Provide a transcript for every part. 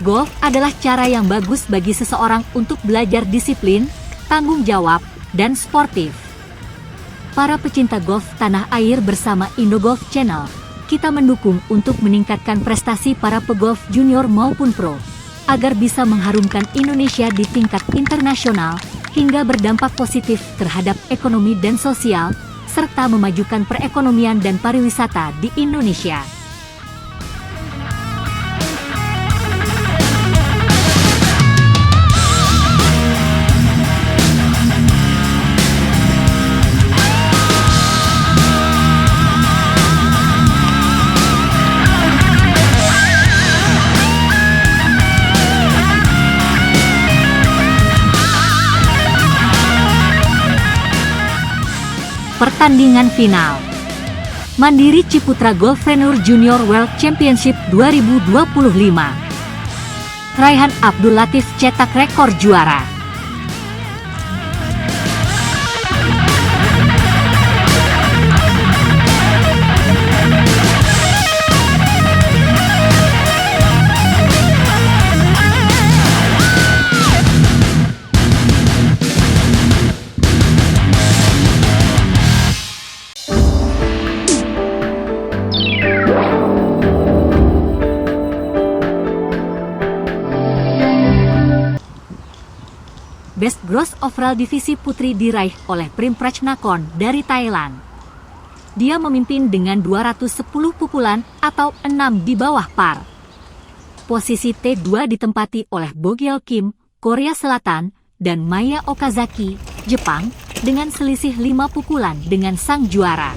Golf adalah cara yang bagus bagi seseorang untuk belajar disiplin, tanggung jawab, dan sportif. Para pecinta golf tanah air bersama Indogolf Channel, kita mendukung untuk meningkatkan prestasi para pegolf junior maupun pro, agar bisa mengharumkan Indonesia di tingkat internasional, hingga berdampak positif terhadap ekonomi dan sosial, serta memajukan perekonomian dan pariwisata di Indonesia. Pertandingan final Mandiri Ciputra Golfpreneur Junior World Championship 2025. Raihan Abdul Latif cetak rekor juara. Best Gross Overall Divisi Putri diraih oleh Prim Prajnakon dari Thailand. Dia memimpin dengan 210 pukulan atau 6 di bawah par. Posisi T2 ditempati oleh Bogyal Kim, Korea Selatan, dan Maya Okazaki, Jepang, dengan selisih 5 pukulan dengan sang juara.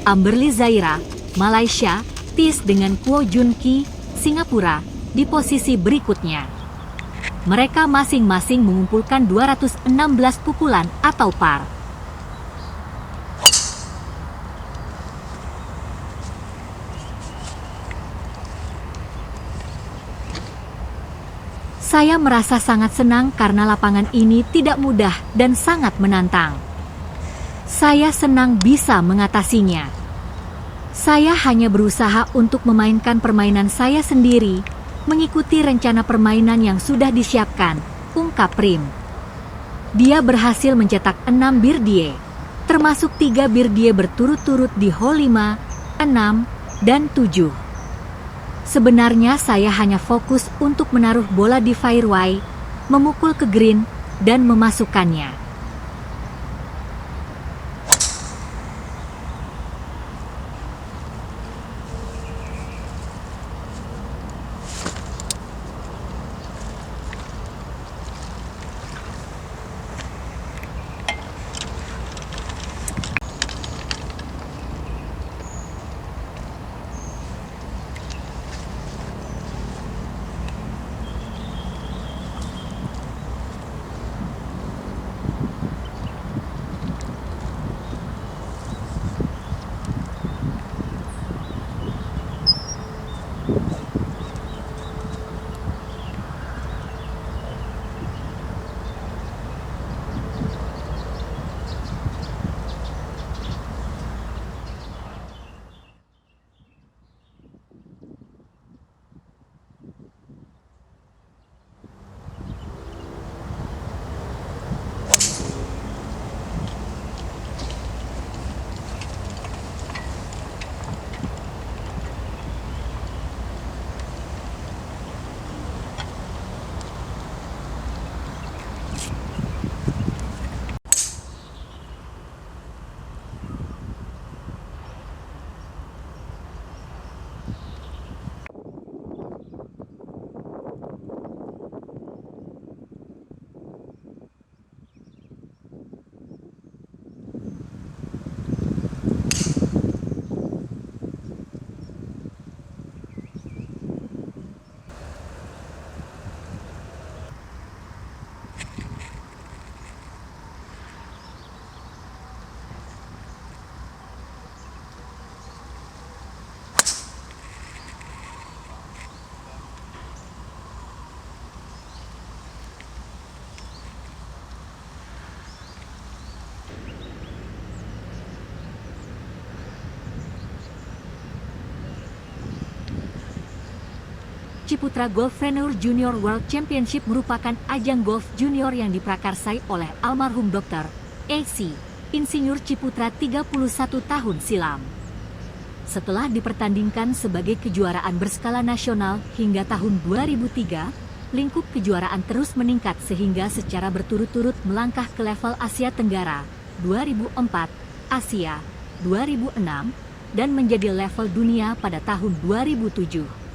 Amberly Zaira, Malaysia, tis dengan Kuo Jun Ki, Singapura, di posisi berikutnya. Mereka masing-masing mengumpulkan 216 pukulan atau par. Saya merasa sangat senang karena lapangan ini tidak mudah dan sangat menantang. Saya senang bisa mengatasinya. Saya hanya berusaha untuk memainkan permainan saya sendiri, mengikuti rencana permainan yang sudah disiapkan, ungkap Prim. Dia berhasil mencetak 6 birdie, termasuk 3 birdie berturut-turut di hole 5, 6, dan 7. Sebenarnya saya hanya fokus untuk menaruh bola di fairway, memukul ke green, dan memasukkannya. Ciputra Golfpreneur Junior World Championship merupakan ajang golf junior yang diprakarsai oleh almarhum Dr. A.C. Insinyur Ciputra 31 tahun silam. Setelah dipertandingkan sebagai kejuaraan berskala nasional hingga tahun 2003, lingkup kejuaraan terus meningkat sehingga secara berturut-turut melangkah ke level Asia Tenggara 2004, Asia 2006, dan menjadi level dunia pada tahun 2007.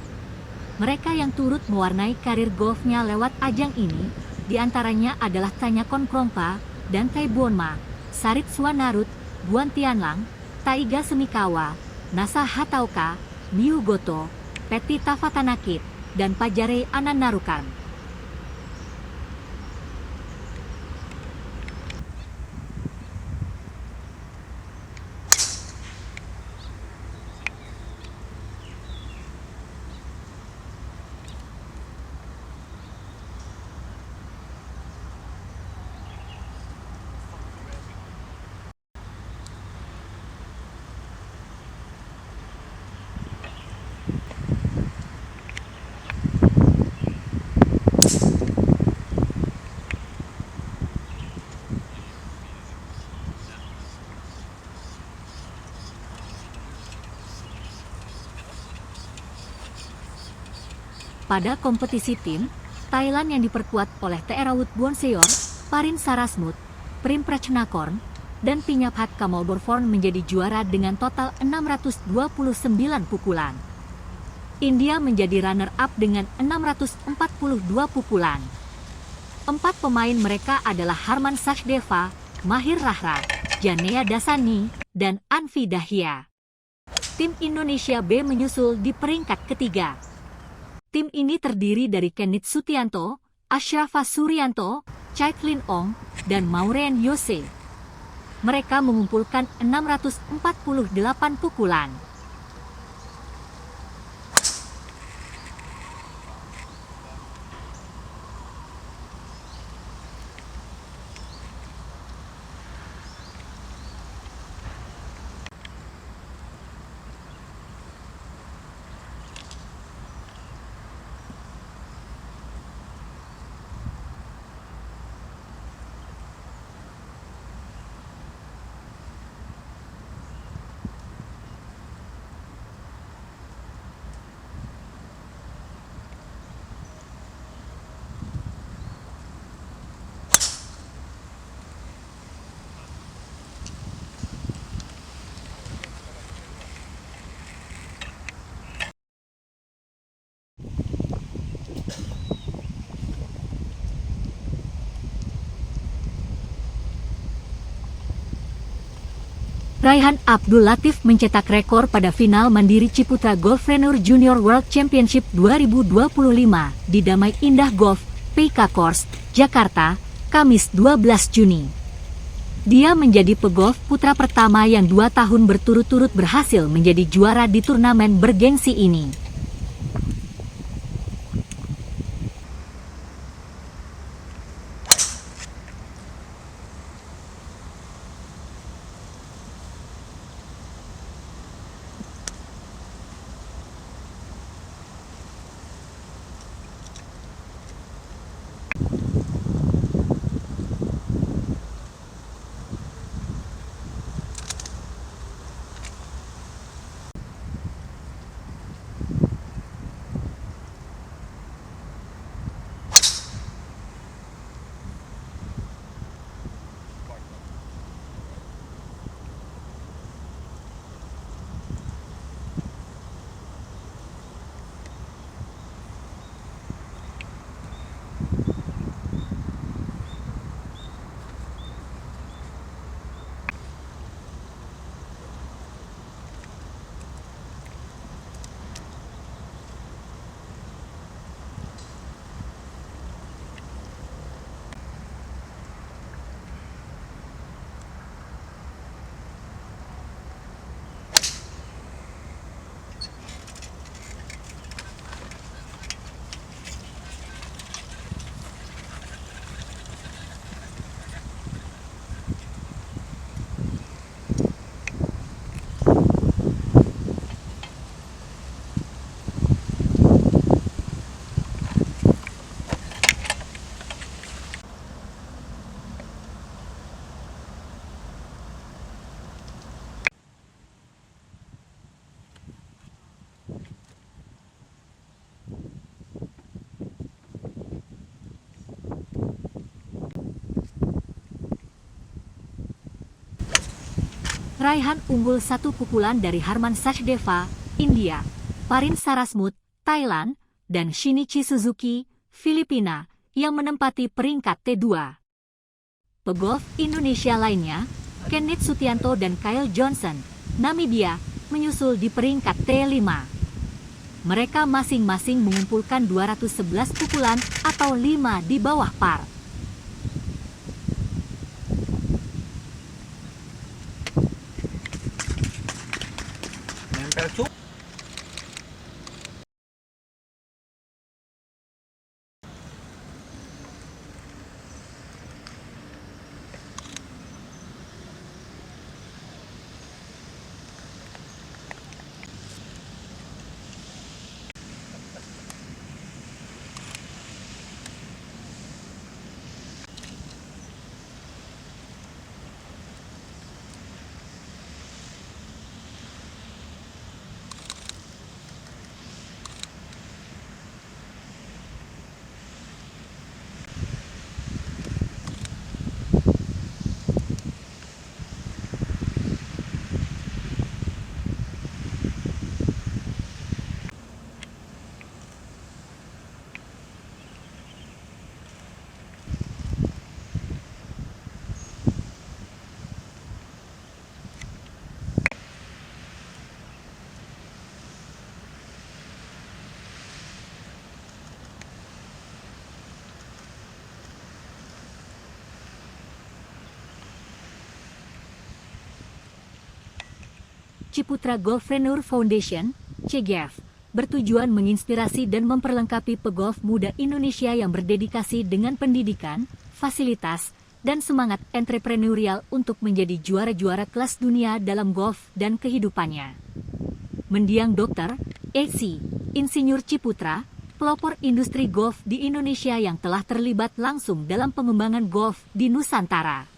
Mereka yang turut mewarnai karir golfnya lewat ajang ini, diantaranya adalah Tanya Konkrongpa dan Tai Buonma, Sarit Suwanarut, Buan Tianlang, Taiga Semikawa, Nasa Hatauka, Miu Goto, Peti Tavatanakit, dan Pajare Ananarukan. Pada kompetisi tim, Thailand yang diperkuat oleh Teerawut Buonseor, Parin Sarasmut, Prim Prachnakorn, dan Pinyaphat Kamalborforn menjadi juara dengan total 629 pukulan. India menjadi runner-up dengan 642 pukulan. 4 pemain mereka adalah Harman Sachdeva, Mahir Rahra, Janea Dasani, dan Anvi Dahia. Tim Indonesia B menyusul di peringkat ketiga. Tim ini terdiri dari Kenneth Sutianto, Ashrafa Suryanto, Chaitlin Ong, dan Maureen Yose. Mereka mengumpulkan 648 pukulan. Raihan Abdul Latif mencetak rekor pada final Mandiri Ciputra Golfpreneur Junior World Championship 2025 di Damai Indah Golf, PK Course, Jakarta, Kamis 12 Juni. Dia menjadi pegolf putra pertama yang 2 tahun berturut-turut berhasil menjadi juara di turnamen bergengsi ini. Raihan unggul 1 pukulan dari Harman Sachdeva, India, Parin Sarasmut, Thailand, dan Shinichi Suzuki, Filipina, yang menempati peringkat T2. Pegolf Indonesia lainnya, Kenneth Sutianto dan Kyle Johnson, Namibia, menyusul di peringkat T5. Mereka masing-masing mengumpulkan 211 pukulan atau 5 di bawah par. Nempel cuk. Ciputra Golfpreneur Foundation, CGF, bertujuan menginspirasi dan memperlengkapi pegolf muda Indonesia yang berdedikasi dengan pendidikan, fasilitas, dan semangat entrepreneurial untuk menjadi juara-juara kelas dunia dalam golf dan kehidupannya. Mendiang Dr. E.C. Insinyur Ciputra, pelopor industri golf di Indonesia yang telah terlibat langsung dalam pengembangan golf di Nusantara.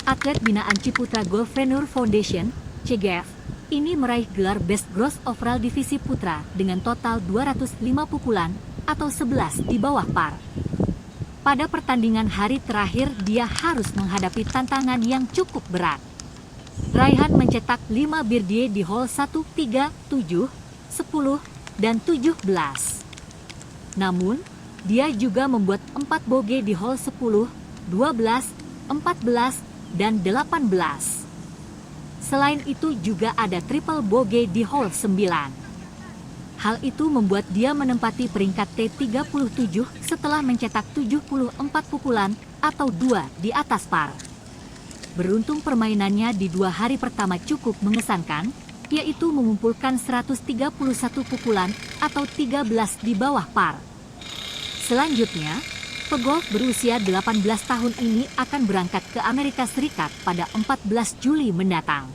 Atlet binaan Ciputra Golfpreneur Foundation, CGF, ini meraih gelar Best Gross Overall Divisi Putra dengan total 205 pukulan atau 11 di bawah par. Pada pertandingan hari terakhir, dia harus menghadapi tantangan yang cukup berat. Raihan mencetak 5 birdie di hole 1, 3, 7, 10, dan 17. Namun, dia juga membuat 4 bogey di hole 10, 12, 14, dan 18. Selain itu juga ada triple bogey di hole 9. Hal itu membuat dia menempati peringkat T37 setelah mencetak 74 pukulan atau 2 di atas par. Beruntung permainannya di 2 hari pertama cukup mengesankan, yaitu mengumpulkan 131 pukulan atau 13 di bawah par. Selanjutnya, pegolf berusia 18 tahun ini akan berangkat ke Amerika Serikat pada 14 Juli mendatang.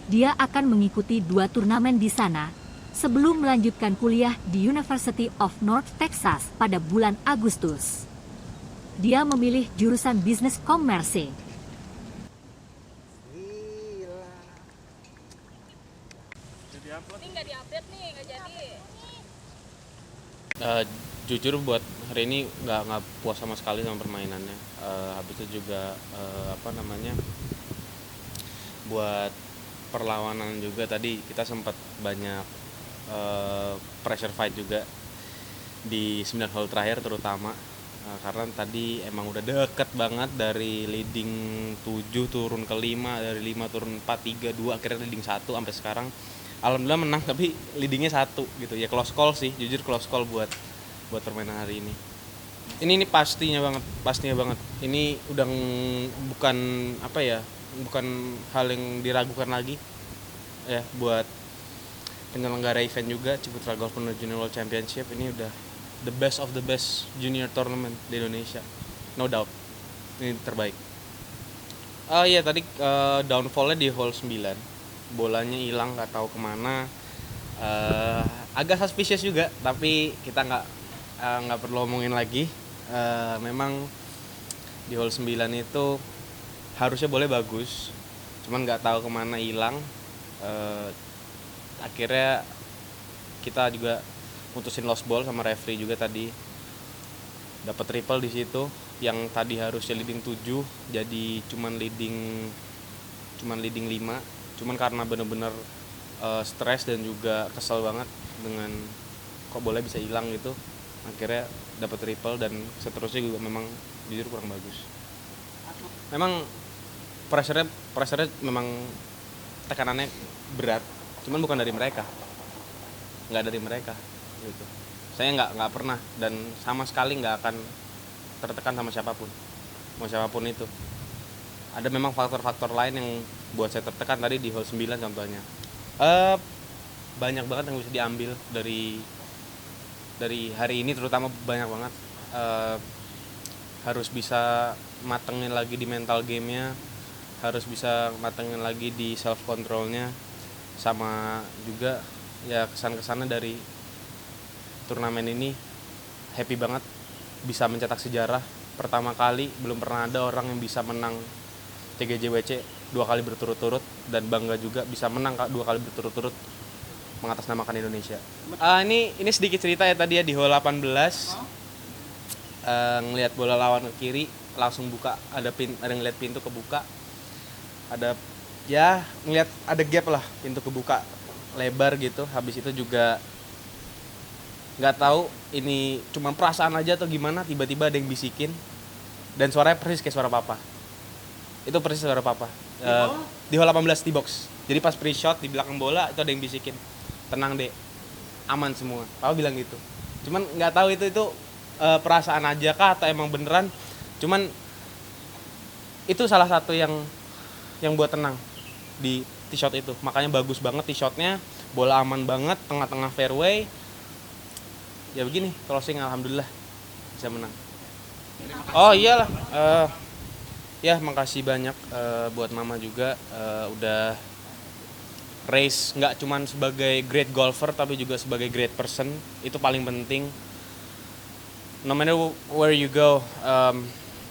Dia akan mengikuti 2 turnamen di sana, sebelum melanjutkan kuliah di University of North Texas pada bulan Agustus. Dia memilih jurusan bisnis komersi. Ini nggak diupdate nih, nggak jadi. Jujur buat hari ini nggak puas sama sekali sama permainannya. Habis itu juga buat perlawanan juga tadi kita sempat banyak pressure fight juga di 9 hole terakhir terutama, karena tadi emang udah deket banget dari leading 7 turun ke 5, dari 5 turun 4, 3, 2, akhirnya leading 1 sampai sekarang. Alhamdulillah menang, tapi leadingnya 1 gitu ya. Close call sih, jujur close call buat permainan hari ini. Ini pastinya banget. Ini udah bukan bukan hal yang diragukan lagi ya buat penyelenggara event juga. Ciputra Golfpreneur Junior World Championship ini udah the best of the best junior tournament di Indonesia, no doubt. Ini terbaik. Iya tadi downfallnya di hole 9. Bolanya hilang, nggak tahu kemana. Agak suspicious juga, tapi kita nggak perlu ngomongin lagi. Memang di hole 9 itu harusnya boleh bagus, cuman nggak tahu kemana hilang. Akhirnya kita juga mutusin lost ball sama referee juga tadi. Dapat triple di situ, yang tadi harusnya leading 7 jadi cuman leading 5. Cuman karena bener-bener stres dan juga kesel banget dengan kok bola bisa hilang gitu, akhirnya dapat triple dan seterusnya juga memang jujur kurang bagus. Memang pressure-nya memang tekanannya berat, cuman bukan dari mereka, nggak dari mereka gitu. Saya nggak pernah dan sama sekali nggak akan tertekan sama siapapun, mau siapapun itu. Ada memang faktor-faktor lain yang buat saya tertekan tadi di hole 9 contohnya. Banyak banget yang bisa diambil dari hari ini, terutama banyak banget. Harus bisa matengin lagi di mental gamenya, harus bisa matengin lagi di self controlnya, sama juga ya kesan-kesannya dari turnamen ini. Happy banget bisa mencetak sejarah, pertama kali, belum pernah ada orang yang bisa menang TGJWC 2 kali berturut-turut, dan bangga juga bisa menang 2 kali berturut-turut mengatasnamakan Indonesia. Ini sedikit cerita ya tadi ya di hole 18. Ngelihat bola lawan ke kiri, langsung buka, ada ngelihat pintu kebuka. Ngelihat ada gap lah, pintu kebuka lebar gitu. Habis itu juga nggak tahu ini cuma perasaan aja atau gimana, tiba-tiba ada yang bisikin dan suaranya persis kayak suara papa. Itu persis suara papa. Di hole 18 di box. Jadi pas pre-shot di belakang bola itu ada yang bisikin, tenang dek, aman semua. Papa bilang gitu. Cuman nggak tahu itu perasaan aja kah atau emang beneran. Cuman itu salah satu yang buat tenang di tee shot itu. Makanya bagus banget tee shotnya, bola aman banget, tengah-tengah fairway. Ya begini, closing alhamdulillah bisa menang. Oh iyalah. Ya makasih banyak buat mama juga udah raise nggak cuman sebagai great golfer tapi juga sebagai great person. Itu paling penting. No matter where you go,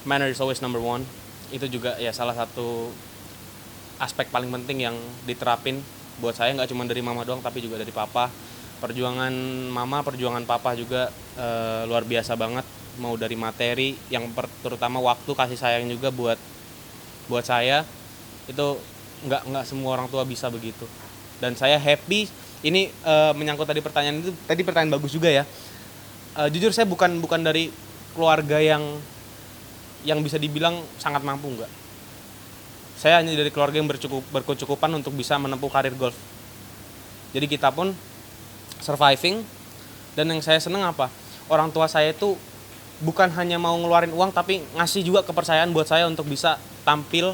manner is always number one. itu juga ya salah satu aspek paling penting yang diterapin buat saya, nggak cuma dari mama doang tapi juga dari papa. Perjuangan mama, perjuangan papa juga luar biasa banget, mau dari materi yang terutama waktu, kasih sayang juga buat saya. Itu nggak semua orang tua bisa begitu, dan saya happy. Ini menyangkut tadi pertanyaan itu, tadi pertanyaan bagus juga ya. Jujur saya bukan dari keluarga yang bisa dibilang sangat mampu, enggak. Saya hanya dari keluarga yang berkecukupan untuk bisa menempuh karir golf. Jadi kita pun surviving, dan yang saya seneng apa? Orang tua saya itu bukan hanya mau ngeluarin uang, tapi ngasih juga kepercayaan buat saya untuk bisa tampil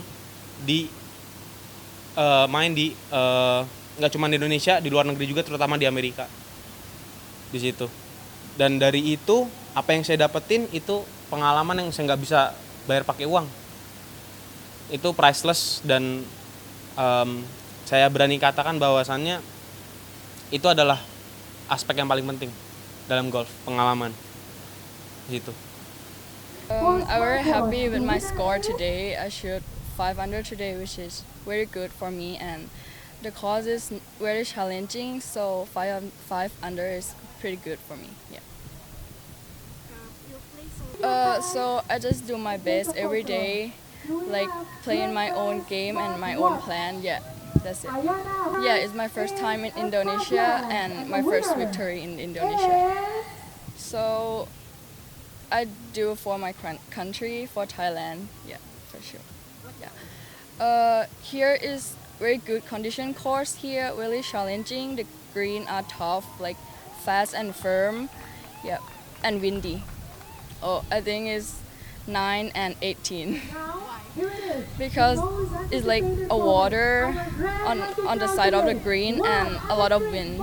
di main di nggak cuma di Indonesia, di luar negeri juga, terutama di Amerika. Di situ. Dan dari itu apa yang saya dapetin itu pengalaman yang saya nggak bisa bayar pakai uang. Itu priceless, dan saya berani katakan bahwasannya itu adalah aspek yang paling penting dalam golf, pengalaman gitu. I'm very happy with my score today. I shot 5 under today, which is very good for me, and the course is very challenging, so 5 under is pretty good for me. Yeah. So I just do my best every day, like playing my own game and my own plan. Yeah, that's it. Yeah, it's my first time in Indonesia and my first victory in Indonesia. So I do for my country, for Thailand. Yeah, for sure. Yeah. Here is very good condition course here, really challenging. The green are tough, like fast and firm. Yeah, and windy. Oh, I think it's 9 and 18. Because it's like a water on the side of the green and a lot of wind.